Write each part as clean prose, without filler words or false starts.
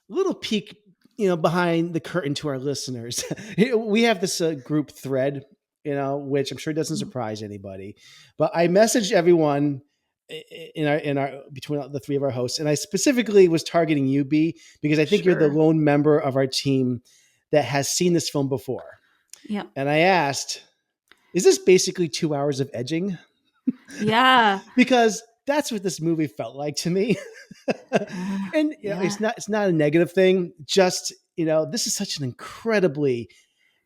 little peek, behind the curtain to our listeners. We have this group thread, which I'm sure doesn't Mhm. surprise anybody. But I messaged everyone in our between the three of our hosts, and I specifically was targeting you, B, because I think you're the Sure. lone member of our team that has seen this film before. Yeah. And I asked, "Is this basically 2 hours of edging?" Yeah. Because that's what this movie felt like to me. And Yeah. it's not a negative thing. Just this is such an incredibly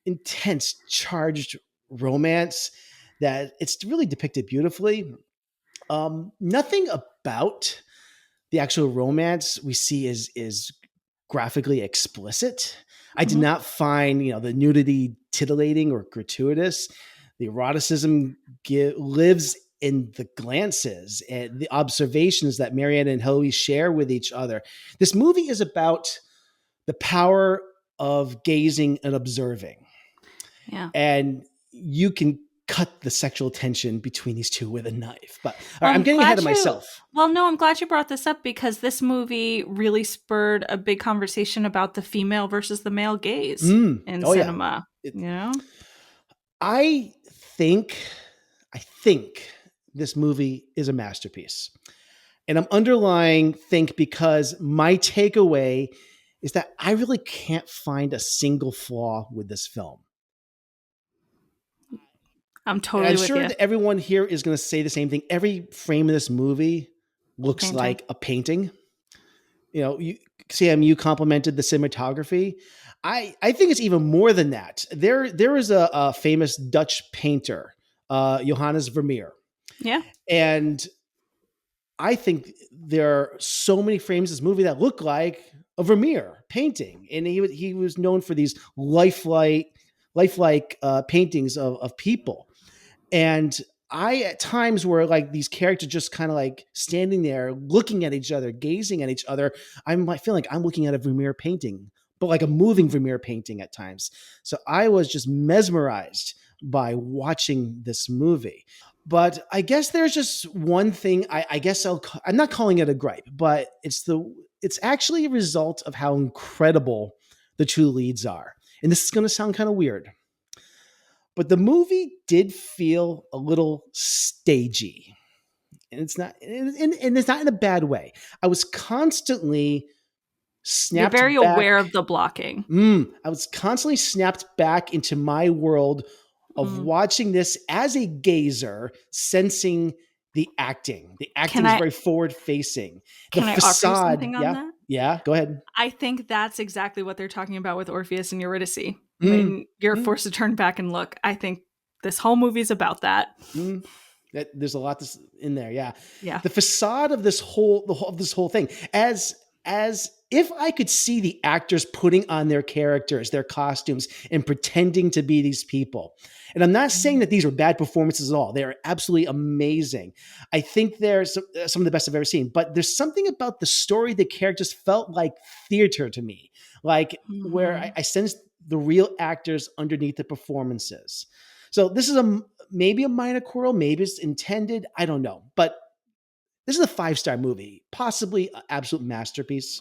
intense, charged romance that it's really depicted beautifully. Nothing about the actual romance we see is graphically explicit. I did Mhm. not find the nudity titillating or gratuitous. The eroticism lives in the glances and the observations that Marianne and Howie share with each other. This movie is about the power of gazing and observing, Yeah. and you can cut the sexual tension between these two with a knife. But all Well, right, I'm I'm getting ahead glad of you. myself. Well, no, I'm glad you brought this up because this movie really spurred a big conversation about the female versus the male gaze in Oh yeah. cinema. It, You know? I think I think this movie is a masterpiece. And I'm underlying think because my takeaway is that I really can't find a single flaw with this film. I'm And totally I'm with sure you. that everyone here is going to say the same thing. Every frame of this movie looks Painting. like a painting. Sam, you complimented the cinematography. I think it's even more than that. There is a famous Dutch painter, Johannes Vermeer, Yeah. and I think there are so many frames in this movie that look like a Vermeer painting, and he was known for these lifelike paintings of people. And I at times were like these characters just kind of like standing there looking at each other, gazing at each other. I'm like feeling like I'm looking at a Vermeer painting, but like a moving Vermeer painting at times. So I was just mesmerized by watching this movie. But I guess there's just one thing. I guess I'm not calling it a gripe, but it's actually a result of how incredible the two leads are. And this is going to sound kind of weird, but the movie did feel a little stagey, and it's not in a bad way. I was constantly You're snapped very back. aware of the blocking. I was constantly snapped back into my world of Mm. watching this as a gazer, sensing the acting. The acting Can is I very forward facing. The can I offer you facade, something on yeah, that? yeah. Go ahead. I think that's exactly what they're talking about with Orpheus and Eurydice. Mm, When you're mm, forced to turn back and look, I think this whole movie's about that. mm. There's a lot in there. Yeah, Yeah. the facade of this whole thing, as if I could see the actors putting on their characters, their costumes, and pretending to be these people. And I'm not saying that these are bad performances at all. They are absolutely amazing. I think they're some of the best I've ever seen. But there's something about the story, the characters felt like theater to me, like where I, Mhm. I sensed the real actors underneath the performances. So this is maybe a minor quarrel, maybe it's intended. I don't know, but this is a 5-star movie, possibly an absolute masterpiece.